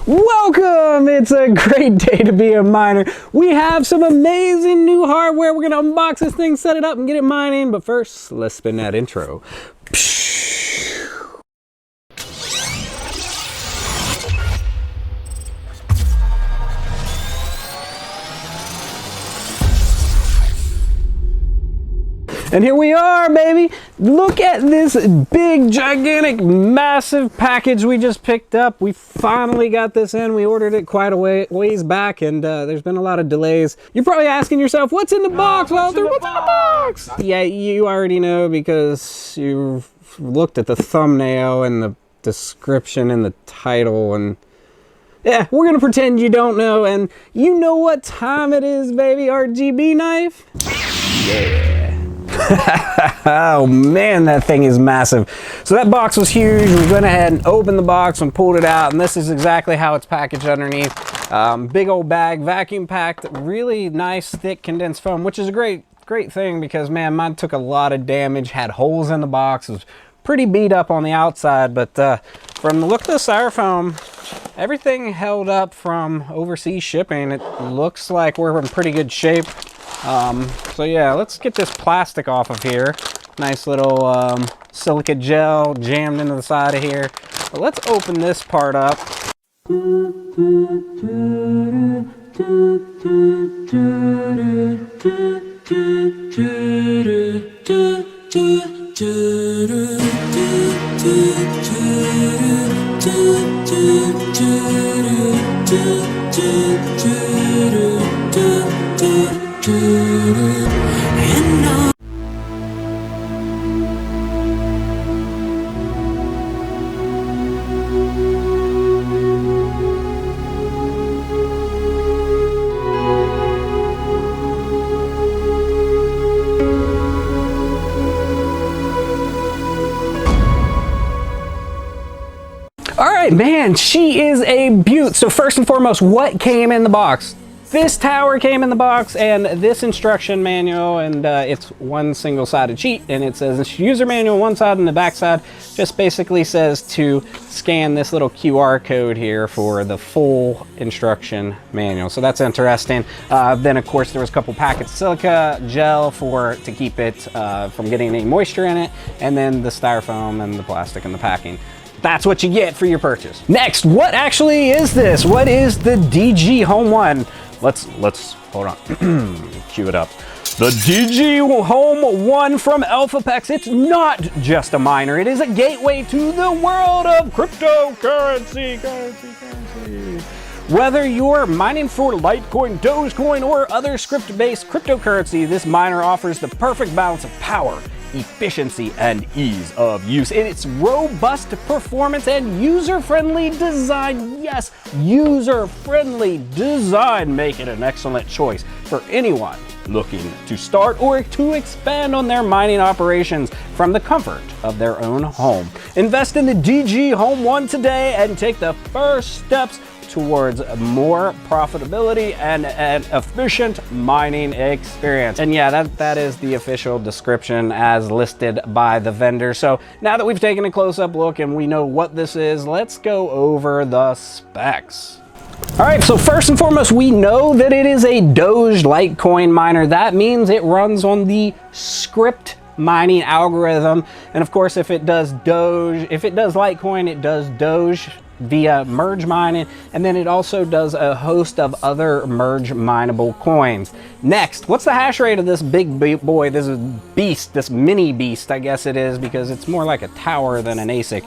Welcome! It's a great day to be a miner. We have some amazing new hardware. We're gonna unbox this thing, set it up, and get it mining. But first, let's spin that intro. And here we are, baby. Look at this big, gigantic, massive package we just picked up. We finally got this in. We ordered it quite a ways back, and there's been a lot of delays. You're probably asking yourself, what's in the box, Walter? What's in the box? Yeah, you already know because you've looked at the thumbnail and the description and the title, and yeah, we're gonna pretend you don't know. And you know what time it is, baby. RGB knife. Yeah. Oh man, that thing is massive. So that box was huge. We went ahead and opened the box and pulled it out, and this is exactly how it's packaged underneath. Big old bag, vacuum packed, really nice thick condensed foam, which is a great thing because man, mine took a lot of damage, had holes in the box, was pretty beat up on the outside, but from the look of the styrofoam, everything held up from overseas shipping. It looks like we're in pretty good shape. So yeah, let's get this plastic off of here. Nice little silica gel jammed into the side of here. But let's open this part up. All right, man, she is a beaut. So first and foremost, what came in the box? This tower came in the box, and this instruction manual, and it's one single-sided sheet, and it says user manual one side, and the back side just basically says to scan this little QR code here for the full instruction manual. So that's interesting. Then of course there was a couple packets of silica gel to keep it from getting any moisture in it, and then the styrofoam and the plastic and the packing. That's what you get for your purchase. Next, what actually is this? What is the DG Home 1? Let's hold on, cue it up. The DG Home 1 from Elphapex. It's not just a miner, it is a gateway to the world of cryptocurrency. Whether you're mining for Litecoin, Dogecoin, or other script-based cryptocurrency, this miner offers the perfect balance of power, efficiency, and ease of use. In its robust performance and user-friendly design, yes, user-friendly design, make it an excellent choice for anyone looking to start or to expand on their mining operations from the comfort of their own home. Invest in the DG Home 1 today and take the first steps towards more profitability and an efficient mining experience. And yeah, that is the official description as listed by the vendor. So now that we've taken a close-up look and we know what this is, let's go over the specs. All right, so first and foremost, we know that it is a Doge Litecoin miner. That means it runs on the script mining algorithm. And of course, if it does Litecoin, it does Doge via merge mining, and then it also does a host of other merge mineable coins. Next, what's the hash rate of this big boy? This is beast, this mini beast, I guess it is, because it's more like a tower than an Asic.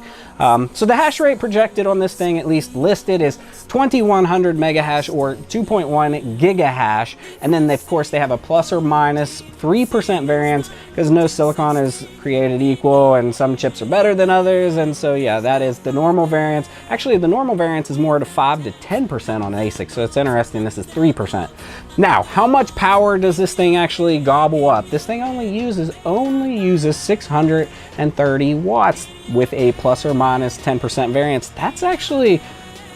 So the hash rate projected on this thing, at least listed, is 2100 megahash or 2.1 gigahash. And then of course they have a plus or minus 3% variance because no silicon is created equal and some chips are better than others. And so yeah, that is the normal variance. Actually, the normal variance is more to 5 to 10% on Asic. So it's interesting, this is 3%. Now, how much power does this thing actually gobble up? This thing only uses 630 watts with a plus or minus 10% variance. That's actually,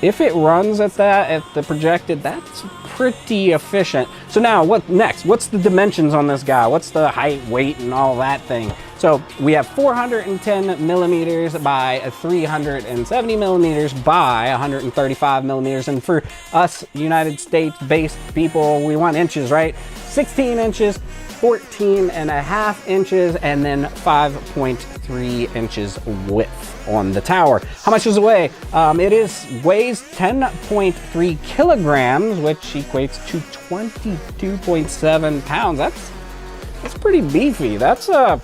if it runs at the projected, that's pretty efficient. So now what next? What's the dimensions on this guy? What's the height, weight, and all that thing? So we have 410 millimeters by 370 millimeters by 135 millimeters. And for us United States based people, we want inches, right? 16 inches, 14 and a half inches, and then 5.3 inches width on the tower. How much does it weigh? It weighs 10.3 kilograms, which equates to 22.7 pounds. That's pretty beefy. That's a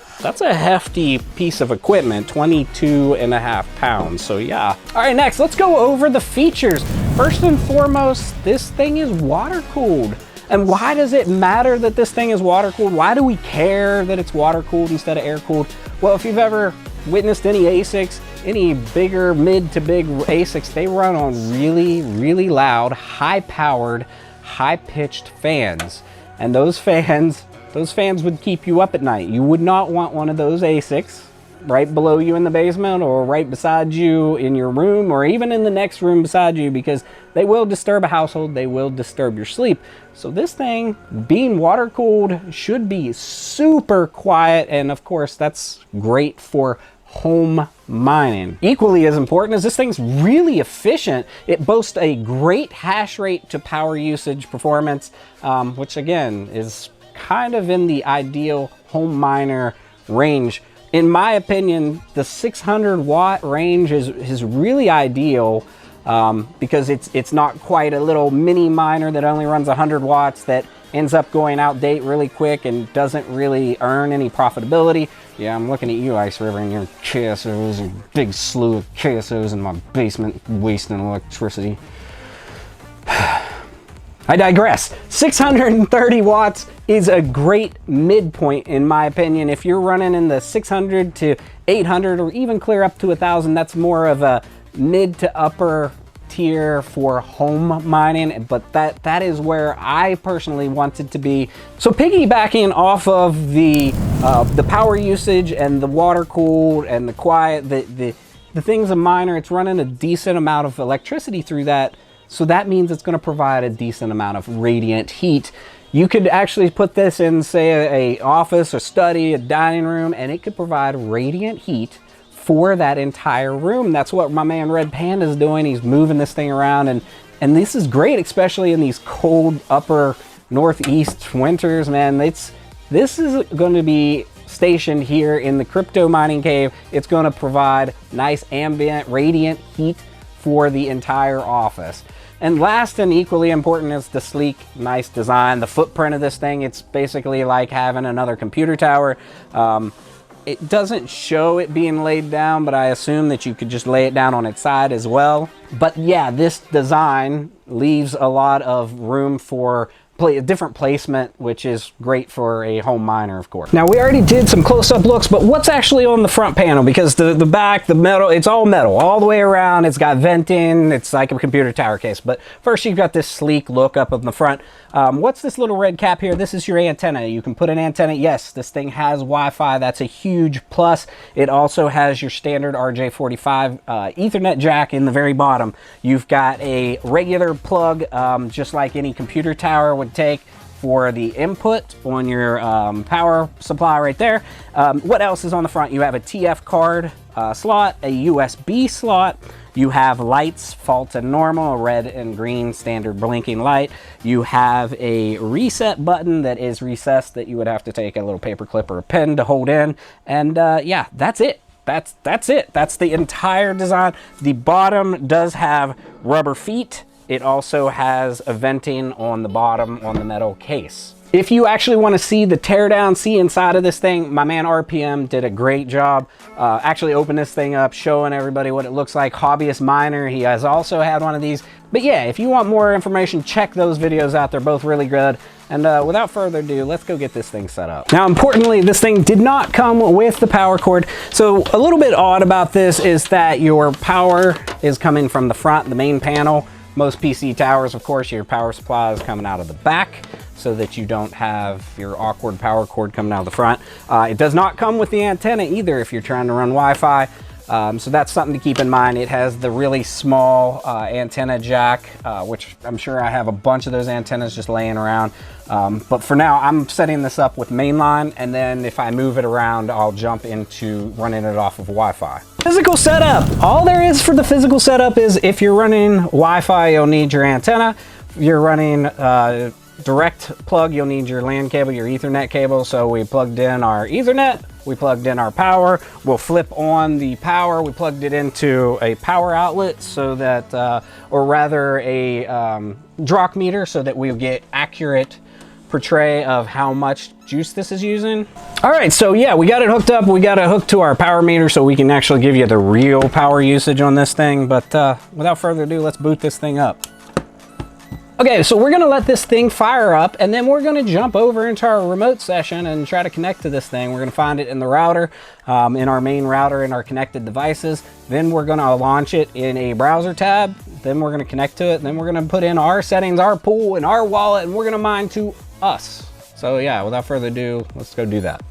hefty piece of equipment, 22 and a half pounds. So yeah. All right, next, let's go over the features. First and foremost, this thing is water cooled. And why does it matter that this thing is water cooled? Why do we care that it's water cooled instead of air cooled? Well, if you've ever witnessed any Asics, any bigger, mid to big Asics, they run on really, really loud, high powered, high pitched fans. And those fans would keep you up at night. You would not want one of those Asics right below you in the basement or right beside you in your room or even in the next room beside you, because they will disturb a household, they will disturb your sleep. So this thing, being water cooled, should be super quiet, and of course that's great for home mining. Equally as important is this thing's really efficient. It boasts a great hash rate to power usage performance, which again is kind of in the ideal home miner range. In my opinion, the 600 watt range is really ideal because it's not quite a little mini miner that only runs 100 watts that ends up going out date really quick and doesn't really earn any profitability. Yeah, I'm looking at you, Ice River, and your KSOs, a big slew of KSOs in my basement wasting electricity. I digress. 630 watts is a great midpoint in my opinion. If you're running in the 600 to 800 or even clear up to 1,000, that's more of a mid to upper tier for home mining, but that is where I personally want it to be. So piggybacking off of the power usage and the water cooled and the quiet, the thing's a miner, it's running a decent amount of electricity through that. So that means it's going to provide a decent amount of radiant heat. You could actually put this in, say, a office, a study, a dining room, and it could provide radiant heat for that entire room. That's what my man Red Panda is doing. He's moving this thing around, and this is great, especially in these cold upper northeast winters, man. This is going to be stationed here in the crypto mining cave. It's going to provide nice ambient radiant heat for the entire office. And last and equally important is the sleek, nice design. The footprint of this thing, it's basically like having another computer tower. It doesn't show it being laid down, but I assume that you could just lay it down on its side as well. But yeah, this design leaves a lot of room for different placement, which is great for a home miner, of course. Now, we already did some close-up looks, but what's actually on the front panel? Because the back, the metal, it's all metal all the way around. It's got venting. It's like a computer tower case. But first, you've got this sleek look up in the front. What's this little red cap here? This is your antenna. You can put an antenna. Yes, this thing has Wi-Fi. That's a huge plus. It also has your standard RJ45 Ethernet jack in the very bottom. You've got a regular plug, just like any computer tower would take for the input on your power supply right there. What else is on the front? You have a TF card slot, a USB slot. You have lights, fault and normal, red and green standard blinking light. You have a reset button that is recessed that you would have to take a little paper clip or a pen to hold in. And yeah, that's it. That's it. That's the entire design. The bottom does have rubber feet. It also has a venting on the bottom on the metal case. If you actually want to see the teardown, see inside of this thing, my man RPM did a great job. Actually opened this thing up, showing everybody what it looks like. Hobbyist Miner, he has also had one of these. But yeah, if you want more information, check those videos out. They're both really good. And without further ado, let's go get this thing set up. Now, importantly, this thing did not come with the power cord. So a little bit odd about this is that your power is coming from the front, the main panel. Most PC towers, of course, your power supply is coming out of the back so that you don't have your awkward power cord coming out of the front. It does not come with the antenna either if you're trying to run Wi-Fi. So that's something to keep in mind. It has the really small antenna jack, which I'm sure I have a bunch of those antennas just laying around. But for now, I'm setting this up with mainline, and then if I move it around, I'll jump into running it off of Wi-Fi. Physical setup. All there is for the physical setup is if you're running Wi-Fi, you'll need your antenna. If you're running direct plug, you'll need your LAN cable, your Ethernet cable. So we plugged in our Ethernet, we plugged in our power, we'll flip on the power, we plugged it into a power outlet so that, or rather a drock meter, so that we'll get accurate portray of how much juice this is using. All right, so yeah, we got it hooked up. We got it hooked to our power meter so we can actually give you the real power usage on this thing. But without further ado, let's boot this thing up. Okay, so we're gonna let this thing fire up, and then we're gonna jump over into our remote session and try to connect to this thing. We're gonna find it in the router, in our main router, in our connected devices. Then we're gonna launch it in a browser tab. Then we're gonna connect to it. And then we're gonna put in our settings, our pool, and our wallet, and we're gonna mine to us. So yeah, without further ado, let's go do that.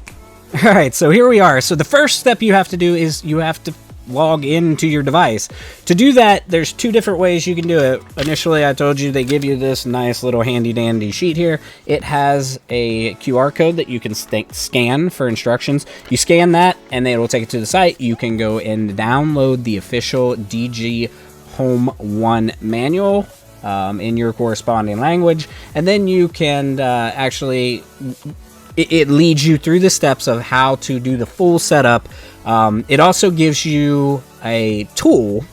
All right, so here we are. So the first step you have to do is you have to log into your device. To do that, there's two different ways you can do it. Initially, I told you they give you this nice little handy dandy sheet here. It has a QR code that you can scan for instructions. You scan that and then it will take it to the site. You can go and download the official DG Home 1 manual in your corresponding language, and then you can actually it leads you through the steps of how to do the full setup. It also gives you a tool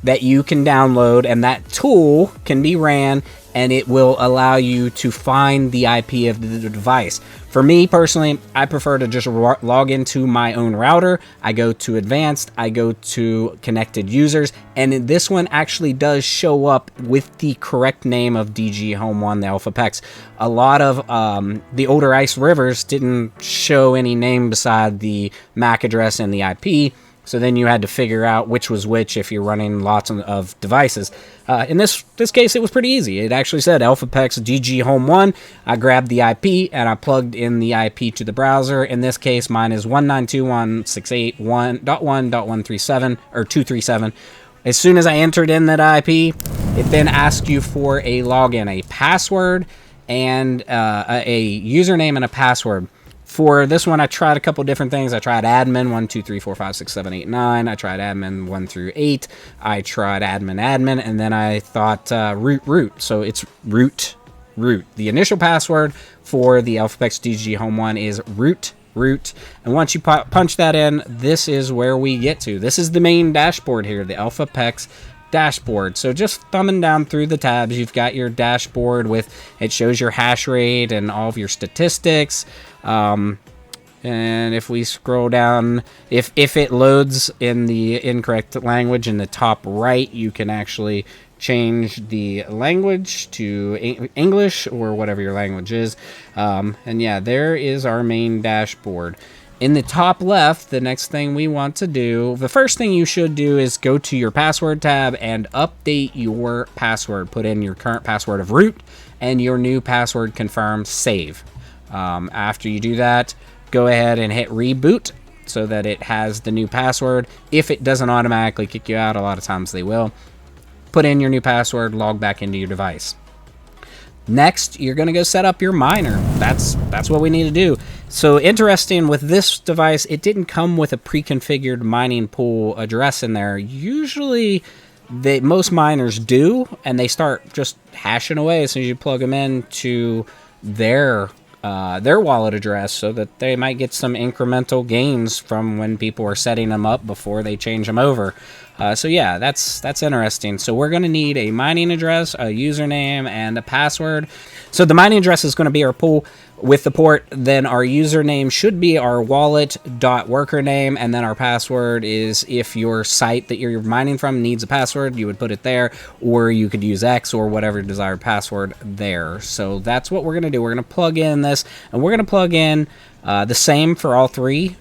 that you can download, and that tool can be ran, and it will allow you to find the IP of the device. For me personally, I prefer to just log into my own router. I go to advanced, I go to connected users, and this one actually does show up with the correct name of DG Home 1, the Elphapex. A lot of the older ice rivers didn't show any name beside the MAC address and the IP. So then you had to figure out which was which if you're running lots of devices. In this case, it was pretty easy. It actually said Elphapex DG Home 1. I grabbed the IP and I plugged in the IP to the browser. In this case, mine is 192.168.1.137 or 237. As soon as I entered in that IP, it then asked you for a login, a password, and a username and a password. For this one, I tried a couple different things. I tried admin 1, 2, 3, 4, 5, 6, 7, 8, 9. I tried admin 1 through 8. I tried admin, and then I thought root. So it's root. The initial password for the Elphapex DG Home 1 is root. And once you punch that in, this is where we get to. This is the main dashboard here, the Elphapex dashboard. So just thumbing down through the tabs, you've got your dashboard with, it shows your hash rate and all of your statistics. And if we scroll down, if it loads in the incorrect language in the top right, you can actually change the language to English or whatever your language is. And yeah, there is our main dashboard. In the top left, the next thing we want to do, the first thing you should do is go to your password tab and update your password. Put in your current password of root and your new password confirm save. After you do that, go ahead and hit reboot so that it has the new password. If it doesn't automatically kick you out, a lot of times they will. Put in your new password, log back into your device. Next, you're going to go set up your miner. That's what we need to do. So interesting, with this device, it didn't come with a pre-configured mining pool address in there. Usually, most miners do, and they start just hashing away as soon as you plug them into their wallet address, so that they might get some incremental gains from when people are setting them up before they change them over. So yeah, that's interesting. So we're going to need a mining address, a username, and a password. So the mining address is going to be our pool with the port. Then our username should be our wallet.worker name, and then our password is, if your site that you're mining from needs a password, you would put it there, or you could use X or whatever desired password there. So that's what we're going to do. We're going to plug in this, and we're going to plug in the same for all three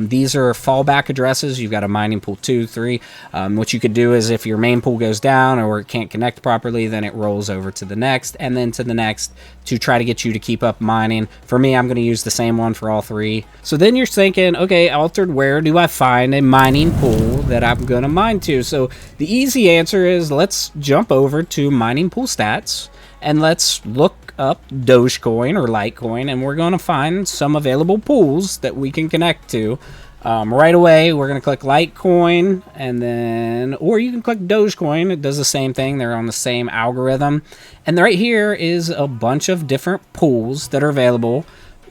These are fallback addresses. You've got a mining pool 2, 3. What you could do is if your main pool goes down or it can't connect properly, then it rolls over to the next and then to the next to try to get you to keep up mining. For me, I'm going to use the same one for all 3. So then you're thinking, okay, Altered, where do I find a mining pool that I'm going to mine to? So the easy answer is let's jump over to mining pool stats and let's look up Dogecoin or Litecoin, and we're going to find some available pools that we can connect to. Right away, we're going to click Litecoin, and then, or you can click Dogecoin. It does the same thing. They're on the same algorithm. And right here is a bunch of different pools that are available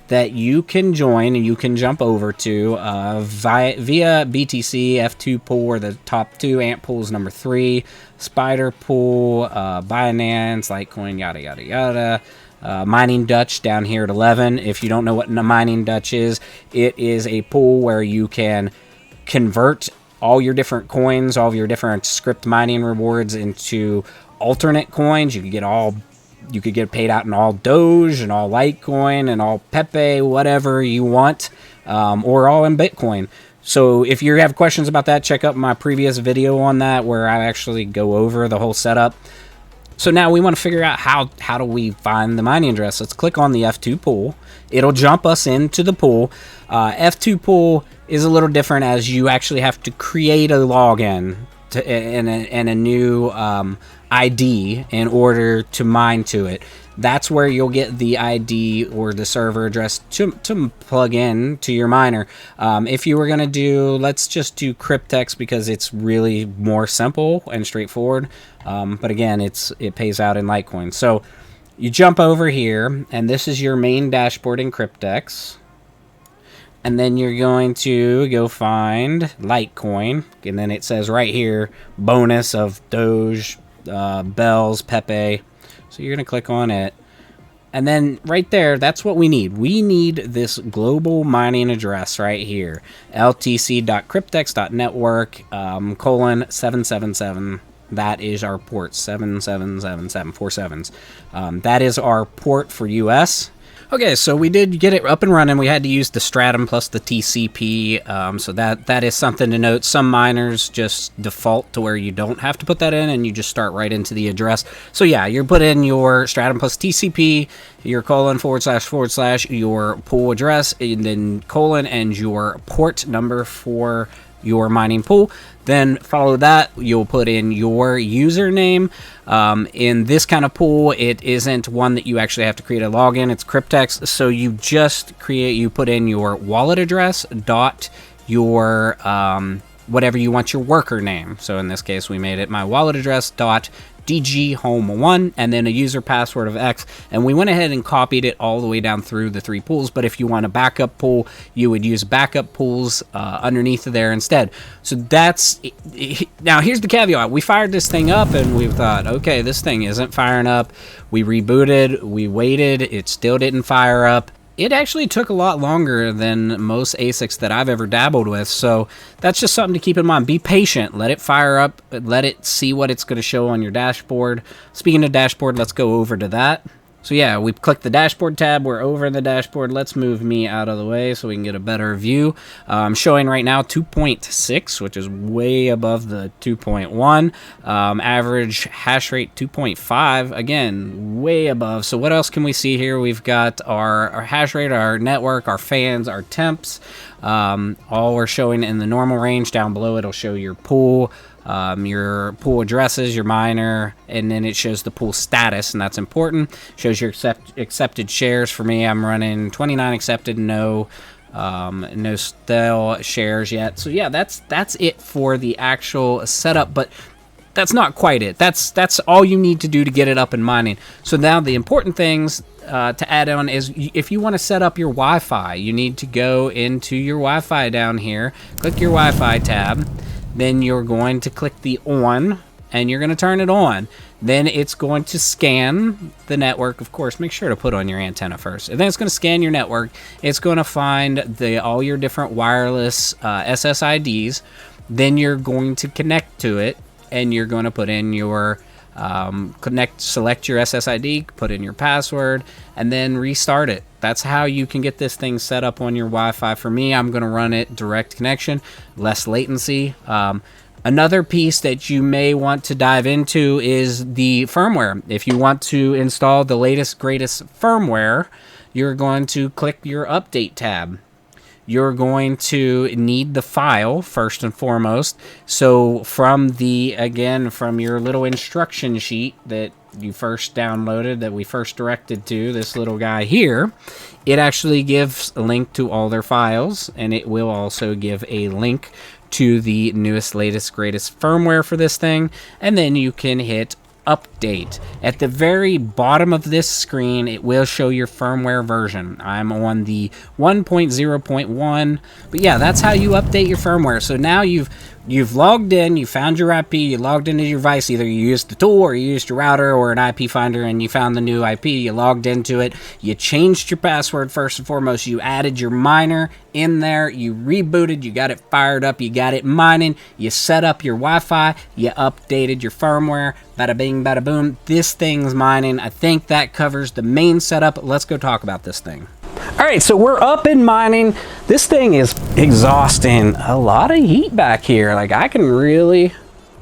that you can join and you can jump over to via BTC, F2 pool are the top 2, Ant pool is number 3, Spider pool, Binance, Litecoin, yada yada yada. Mining Dutch down here at 11. If you don't know what Mining Dutch is, it is a pool where you can convert all your different coins, all of your different script mining rewards into alternate coins. You could get paid out in all Doge and all Litecoin and all Pepe, whatever you want, or all in Bitcoin. So if you have questions about that, check out my previous video on that where I actually go over the whole setup. So now we want to figure out how do we find the mining address. Let's click on the F2 pool. It'll jump us into the pool. F2 pool is a little different as you actually have to create a login and a new ID in order to mine to it. That's where you'll get the ID or the server address to plug in to your miner. If you were going to do, let's just do Cryptex because it's really more simple and straightforward. But again, it pays out in Litecoin. So you jump over here, and this is your main dashboard in Cryptex. And then you're going to go find Litecoin, and then it says right here, bonus of Doge, Bells, Pepe. So you're going to click on it. And then right there, that's what we need. We need this global mining address right here. ltc.cryptex.network, :777. That is our port, 7777, 4 sevens. That is our port for US. Okay, so we did get it up and running. We had to use the Stratum plus the TCP, so that is something to note. Some miners just default to where you don't have to put that in, and you just start right into the address. So yeah, you put in your Stratum plus TCP, your : / your pool address, and then : and your port number for your mining pool. Then follow that, you'll put in your username. In this kind of pool, it isn't one that you actually have to create a login. It's Cryptex, so you just put in your wallet address dot your whatever you want your worker name. So in this case, we made it my wallet address dot DG Home 1, and then a user password of X, and we went ahead and copied it all the way down through the 3 pools. But if you want a backup pool, you would use backup pools underneath there instead. So that's now here's the caveat. We fired this thing up and we thought, okay, this thing isn't firing up. We rebooted, we waited, it still didn't fire up. It actually took a lot longer than most ASICs that I've ever dabbled with, so that's just something to keep in mind. Be patient, let it fire up, let it see what it's going to show on your dashboard. Speaking of dashboard, let's go over to that. So yeah, we clicked the dashboard tab, we're over in the dashboard. Let's move me out of the way so we can get a better view. I'm showing right now 2.6, which is way above the 2.1. Average hash rate 2.5, again, way above. So what else can we see here? We've got our hash rate, our network, our fans, our temps. All we're showing in the normal range. Down below it'll show your pool addresses, your miner, and then it shows the pool status, and that's important. Shows your accepted shares. For me, I'm running 29 accepted, no stale shares yet. So yeah, that's it for the actual setup, but that's not quite it. That's all you need to do to get it up and mining. So now the important things to add on is if you want to set up your Wi-Fi, you need to go into your Wi-Fi down here, click your Wi-Fi tab. Then you're going to click the on, and you're going to turn it on. Then it's going to scan the network. Of course, make sure to put on your antenna first. And then it's going to scan your network. It's going to find all your different wireless SSIDs. Then you're going to connect to it, and you're going to put in your select your SSID, put in your password, and then restart it. That's how you can get this thing set up on your Wi-Fi. For me, I'm going to run it direct connection, less latency. Another piece that you may want to dive into is the firmware. If you want to install the latest, greatest firmware, you're going to click your update tab. You're going to need the file first and foremost. So from your little instruction sheet that you first downloaded, that we first directed to, this little guy here, it actually gives a link to all their files, and it will also give a link to the newest, latest, greatest firmware for this thing, and then you can hit update. At the very bottom of this screen, it will show your firmware version. I'm on the 1.0.1, but yeah, that's how you update your firmware. So now you've logged in, you found your IP, you logged into your device, either you used the tool or you used your router or an IP finder, and you found the new IP, you logged into it, you changed your password first and foremost, you added your miner in there, you rebooted, you got it fired up, you got it mining, you set up your Wi-Fi, you updated your firmware, bada bing, bada boom, this thing's mining. I think that covers the main setup. Let's go talk about this thing. All right, so we're up and mining. This thing is exhausting. A lot of heat back here. Like, I can really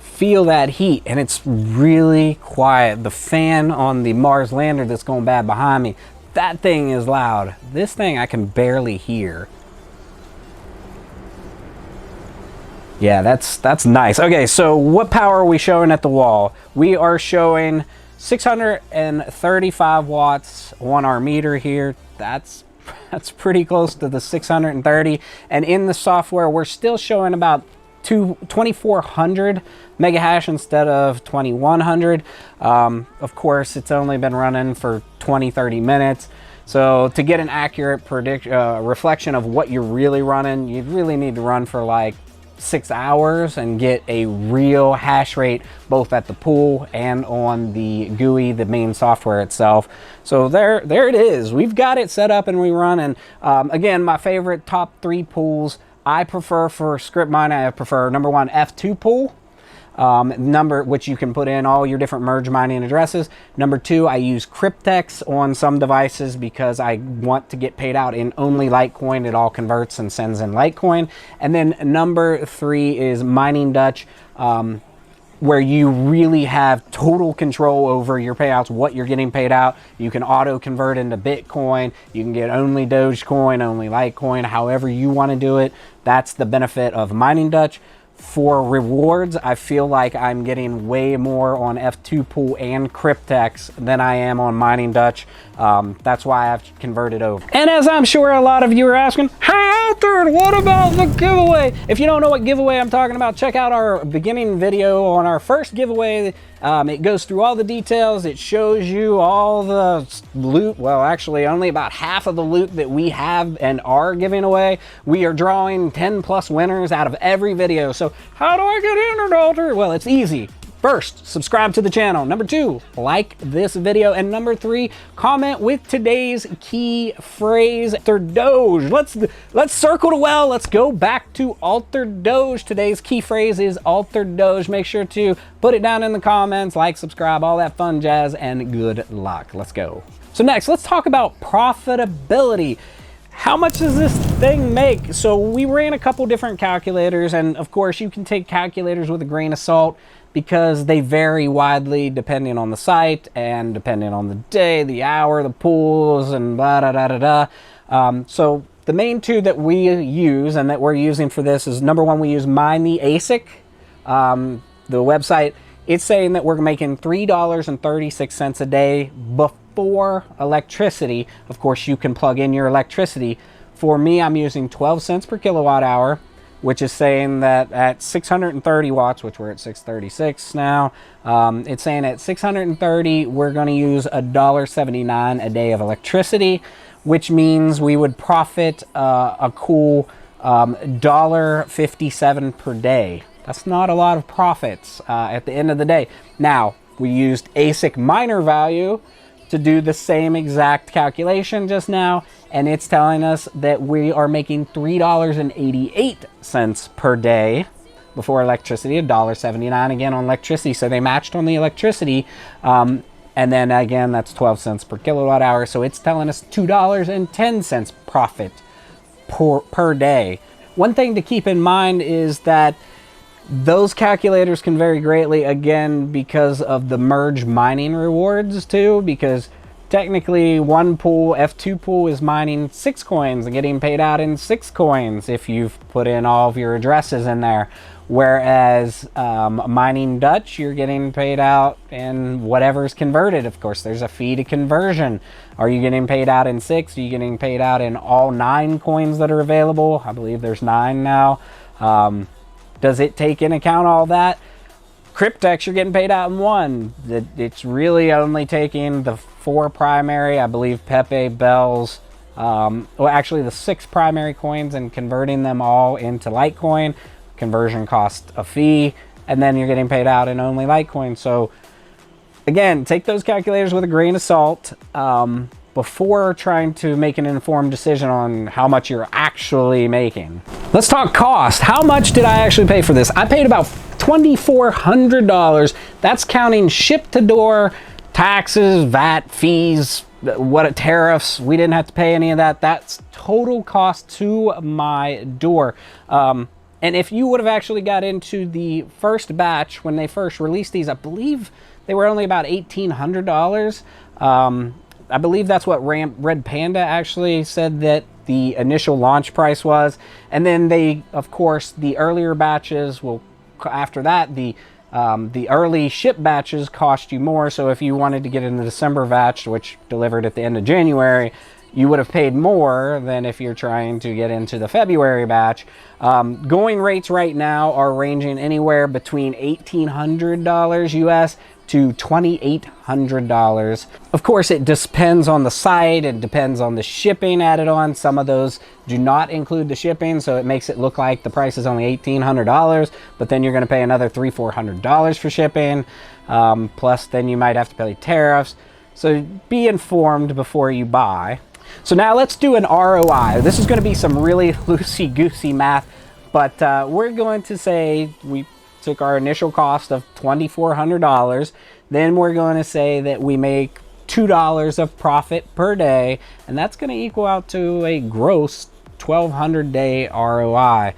feel that heat, and it's really quiet. The fan on the Mars lander that's going bad behind me, that thing is loud. This thing I can barely hear. Yeah, that's nice. Okay, so what power are we showing at the wall? We are showing 635 watts on our meter here. That's pretty close to the 630. And in the software, we're still showing about 2400 mega hash instead of 2100. Of course, it's only been running for 20-30 minutes. So to get an accurate reflection of what you're really running, you really need to run for like 6 hours and get a real hash rate both at the pool and on the GUI, the main software itself. So there it is. We've got it set up and we run. And again, my favorite top 3 pools I prefer for script mining, I prefer number 1 F2 pool, which you can put in all your different merge mining addresses. Number 2, I use Cryptex on some devices because I want to get paid out in only Litecoin. It all converts and sends in Litecoin. And then number 3 is Mining Dutch, where you really have total control over your payouts, what you're getting paid out. You can auto convert into Bitcoin. You can get only Dogecoin, only Litecoin, however you want to do it. That's the benefit of Mining Dutch. For rewards, I feel like I'm getting way more on F2 pool and Cryptex than I am on Mining Dutch. That's why I've converted over. And as I'm sure a lot of you are asking, hey Alfred, what about the giveaway? If you don't know what giveaway I'm talking about, check out our beginning video on our first giveaway. It goes through all the details. It shows you all the loot. Well, actually only about half of the loot that we have and are giving away. We are drawing 10+ winners out of every video. So how do I get entered, Alter? Well, it's easy. First, subscribe to the channel. Number 2, like this video. And number 3, comment with today's key phrase, Alter Doge. Let's circle the well. Let's go back to Alter Doge. Today's key phrase is Alter Doge. Make sure to put it down in the comments, like, subscribe, all that fun jazz, and good luck. Let's go. So next, let's talk about profitability. How much does this thing make? So we ran a couple different calculators, and of course you can take calculators with a grain of salt because they vary widely depending on the site and depending on the day, the hour, the pools, and blah, da, da, da, da. So the main 2 that we use and that we're using for this is, number 1, we use Mine the Asic. The website, it's saying that we're making $3.36 a day before electricity. Of course, you can plug in your electricity. For me, I'm using 12 cents per kilowatt hour, which is saying that at 630 watts, which we're at 636 now, it's saying at 630, we're going to use $1.79 a day of electricity, which means we would profit a cool $1.57 per day. That's not a lot of profits at the end of the day. Now, we used Asic miner value to do the same exact calculation just now, and it's telling us that we are making $3.88 per day before electricity, $1.79 again on electricity. So they matched on the electricity. And then again, that's 12 cents per kilowatt hour. So it's telling us $2.10 profit per day. One thing to keep in mind is that those calculators can vary greatly, again, because of the merge mining rewards too, because technically one pool, F2 pool, is mining 6 coins and getting paid out in 6 coins if you've put in all of your addresses in there. Whereas mining Dutch, you're getting paid out in whatever's converted. Of course, there's a fee to conversion. Are you getting paid out in 6? Are you getting paid out in all 9 coins that are available? I believe there's 9 now. Does it take into account all that? Cryptex, you're getting paid out in 1. It's really only taking the 4 primary, I believe Pepe, Bells, well, actually the 6 primary coins and converting them all into Litecoin. Conversion costs a fee, and then you're getting paid out in only Litecoin. So again, take those calculators with a grain of salt before trying to make an informed decision on how much you're actually making. Let's talk cost. How much did I actually pay for this? I paid about $2,400. That's counting ship to door, taxes, VAT, fees, tariffs. We didn't have to pay any of that. That's total cost to my door. And if you would have actually got into the first batch when they first released these, I believe they were only about $1,800. I believe that's what Red Panda actually said that the initial launch price was. And then they, of course, the earlier batches will, after that, the early ship batches cost you more. So if you wanted to get in the December batch, which delivered at the end of January, you would have paid more than if you're trying to get into the February batch. Going rates right now are ranging anywhere between $1,800 US to $2,800. Of course, it depends on the site. It depends on the shipping added on. Some of those do not include the shipping, so it makes it look like the price is only $1,800, but then you're going to pay another $300-400 for shipping. Plus, then you might have to pay tariffs. So be informed before you buy. So now let's do an ROI. This is going to be some really loosey-goosey math, but we're going to say we took our initial cost of $2,400. Then we're going to say that we make $2 of profit per day, and that's going to equal out to a gross 1,200 day ROI.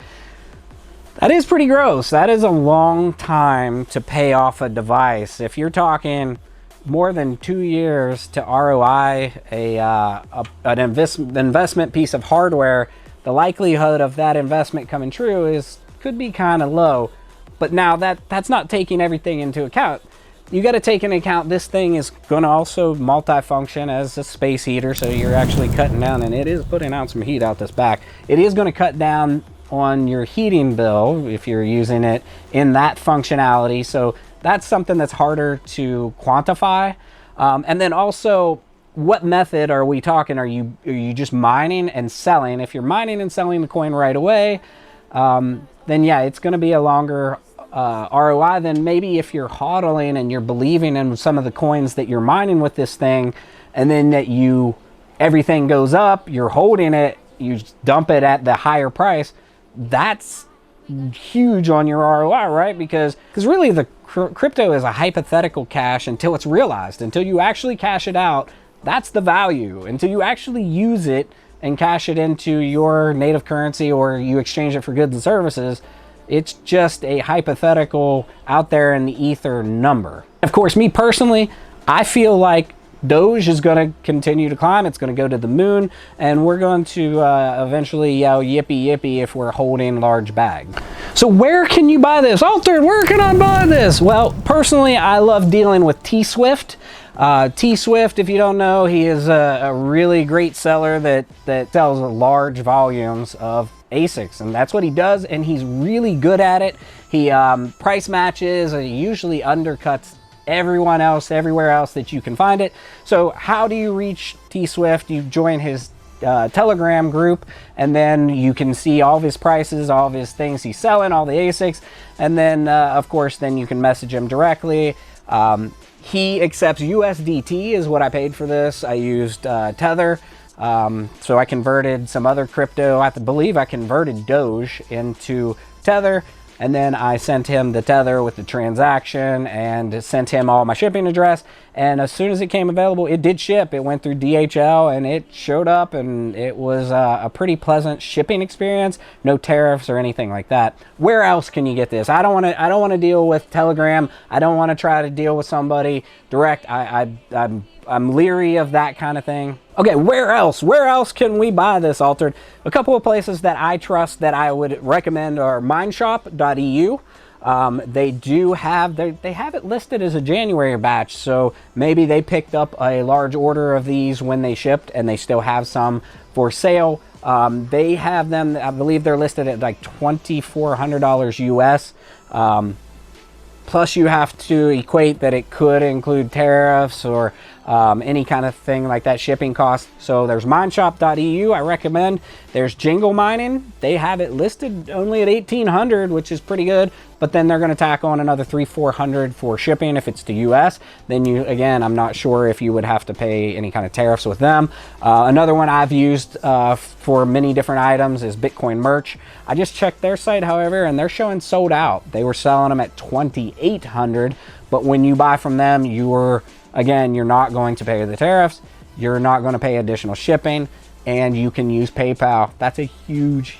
That is pretty gross. That is a long time to pay off a device. If you're talking more than 2 years to ROI an investment piece of hardware, the likelihood of that investment coming true could be kind of low. But now that's not taking everything into account. You got to take into account this thing is going to also multifunction as a space heater, so you're actually cutting down, and it is putting out some heat out this back. It is going to cut down on your heating bill if you're using it in that functionality. So that's something that's harder to quantify. And then also, what method are we talking? Are you just mining and selling? If you're mining and selling the coin right away, then yeah, it's going to be a longer ROI than maybe if you're hodling and you're believing in some of the coins that you're mining with this thing, and then that everything goes up, you're holding it, you dump it at the higher price. That's huge on your ROI, right? Because really the crypto is a hypothetical cash until it's realized. Until you actually cash it out, that's the value. Until you actually use it and cash it into your native currency, or you exchange it for goods and services, it's just a hypothetical out there in the ether number. Of course, me personally, I feel like Doge is going to continue to climb. It's going to go to the moon, and we're going to eventually yell yippee yippee if we're holding large bags. So where can you buy this? Altered, where can I buy this? Well, personally, I love dealing with T-Swift. T-Swift, if you don't know, he is a really great seller that sells large volumes of Asics, and that's what he does, and he's really good at it. He price matches, and he usually undercuts everyone else, everywhere else that you can find it. So how do you reach T-Swift? You join his Telegram group, and then you can see all of his prices, all of his things he's selling, all the Asics, and then of course then you can message him directly. He accepts USDT is what I paid for this. I used Tether, so I converted some other crypto. I believe I converted Doge into Tether. And then I sent him the tether with the transaction and sent him all my shipping address. And as soon as it came available, it did ship. It went through DHL and it showed up, and it was a pretty pleasant shipping experience. No tariffs or anything like that. Where else can you get this? I don't want to deal with Telegram. I don't want to try to deal with somebody direct. I'm leery of that kind of thing. Okay, where else? Where else can we buy this altered? A couple of places that I trust that I would recommend are MineShop.eu. They have it listed as a January batch, so maybe they picked up a large order of these when they shipped and they still have some for sale. They have them, I believe they're listed at like $2,400 US. Plus you have to equate that it could include tariffs or any kind of thing like that, shipping costs. So there's MineShop.eu, I recommend. There's Jingle Mining. They have it listed only at $1,800, which is pretty good, but then they're going to tack on another $300-400 for shipping if it's to US. Then you, again, I'm not sure if you would have to pay any kind of tariffs with them. Another one I've used for many different items is Bitcoin Merch. I just checked their site, however, and they're showing sold out. They were selling them at $2,800, but when you buy from them, again, you're not going to pay the tariffs, you're not going to pay additional shipping, and you can use PayPal. That's a huge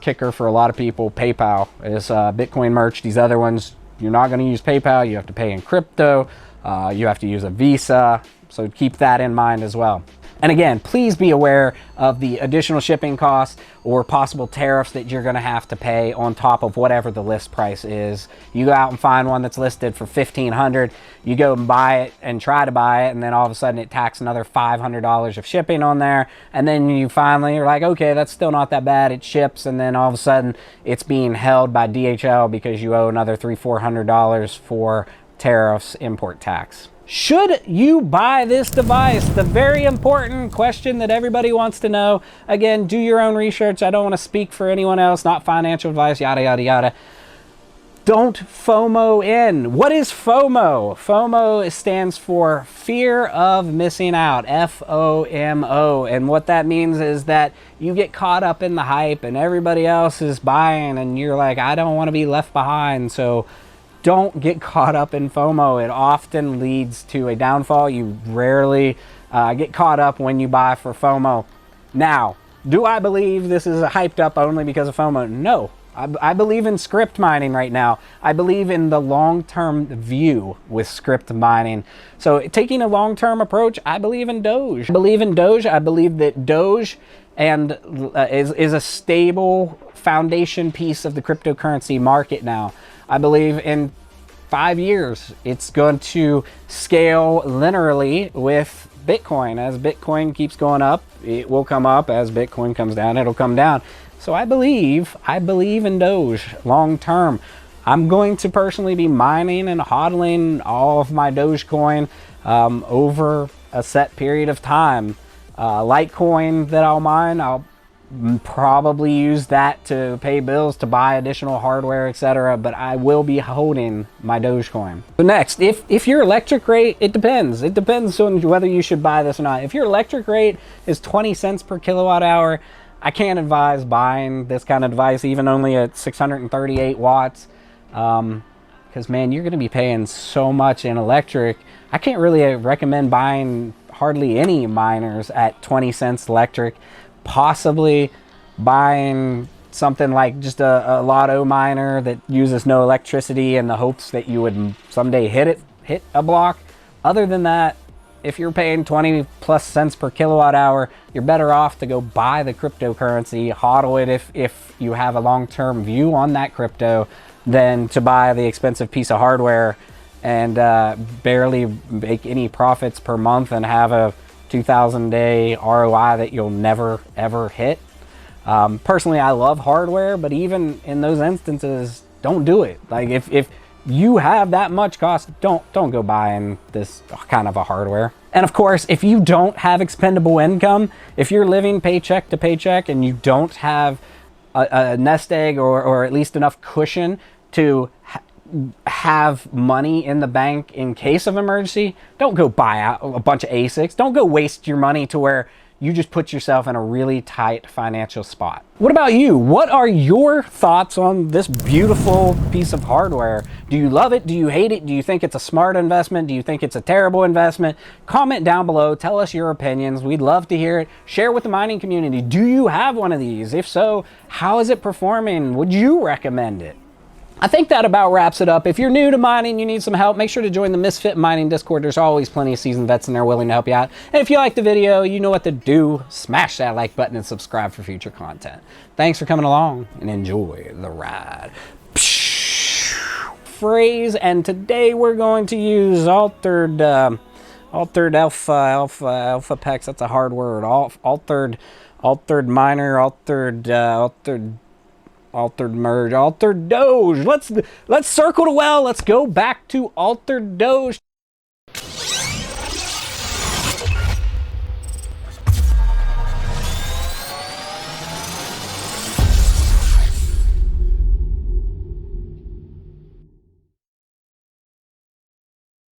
kicker for a lot of people. PayPal is Bitcoin Merch. These other ones, you're not going to use PayPal. You have to pay in crypto. You have to use a Visa. So keep that in mind as well. And again, please be aware of the additional shipping costs or possible tariffs that you're going to have to pay on top of whatever the list price is. You go out and find one that's listed for $1,500. You go and buy it and try to buy it, and then all of a sudden it tacks another $500 of shipping on there. And then you finally are like, okay, that's still not that bad. It ships, and then all of a sudden it's being held by DHL because you owe another $300-400 for tariffs, import tax. Should you buy this device? The very important question that everybody wants to know. Again, do your own research. I don't want to speak for anyone else, not financial advice, yada, yada, yada. Don't FOMO in. What is FOMO? FOMO stands for fear of missing out, FOMO. And what that means is that you get caught up in the hype and everybody else is buying and you're like, I don't want to be left behind. So don't get caught up in FOMO. It often leads to a downfall. You rarely get caught up when you buy for FOMO. Now, do I believe this is hyped up only because of FOMO? No. I believe in script mining right now. I believe in the long-term view with script mining. So taking a long-term approach, I believe in Doge. I believe in Doge. I believe that Doge is a stable foundation piece of the cryptocurrency market now. I believe in 5 years, it's going to scale linearly with Bitcoin. As Bitcoin keeps going up, it will come up. As Bitcoin comes down, it'll come down. So I believe in Doge long term. I'm going to personally be mining and hodling all of my Dogecoin over a set period of time. Litecoin that I'll mine, I'll probably use that to pay bills, to buy additional hardware, etc. But I will be holding my Dogecoin. So next, if your electric rate, it depends. It depends on whether you should buy this or not. If your electric rate is 20 cents per kilowatt hour, I can't advise buying this kind of device, even only at 638 watts. Because man, you're going to be paying so much in electric. I can't really recommend buying hardly any miners at 20 cents electric. Possibly buying something like just a lotto miner that uses no electricity in the hopes that you would someday hit a block. Other than that, if you're paying 20 plus cents per kilowatt hour, you're better off to go buy the cryptocurrency, hodl it if you have a long-term view on that crypto, than to buy the expensive piece of hardware and barely make any profits per month and have a 2,000 day ROI that you'll never ever hit. Personally, I love hardware, but even in those instances, don't do it. Like if you have that much cost, don't go buying this kind of a hardware. And of course, if you don't have expendable income, if you're living paycheck to paycheck and you don't have a nest egg or at least enough cushion to have money in the bank in case of emergency, don't go buy out a bunch of Asics. Don't go waste your money to where you just put yourself in a really tight financial spot. What about you? What are your thoughts on this beautiful piece of hardware? Do you love it? Do you hate it? Do you think it's a smart investment? Do you think it's a terrible investment? Comment down below. Tell us your opinions. We'd love to hear it. Share with the mining community. Do you have one of these? If so, how is it performing? Would you recommend it? I think that about wraps it up. If you're new to mining, you need some help, make sure to join the Misfit Mining Discord. There's always plenty of seasoned vets in there willing to help you out. And if you like the video, you know what to do. Smash that like button and subscribe for future content. Thanks for coming along and enjoy the ride. Phrase, and today we're going to use altered Elphapex. That's a hard word. Altered miner, altered merge, altered Doge. Let's circle the well. Let's go back to altered Doge.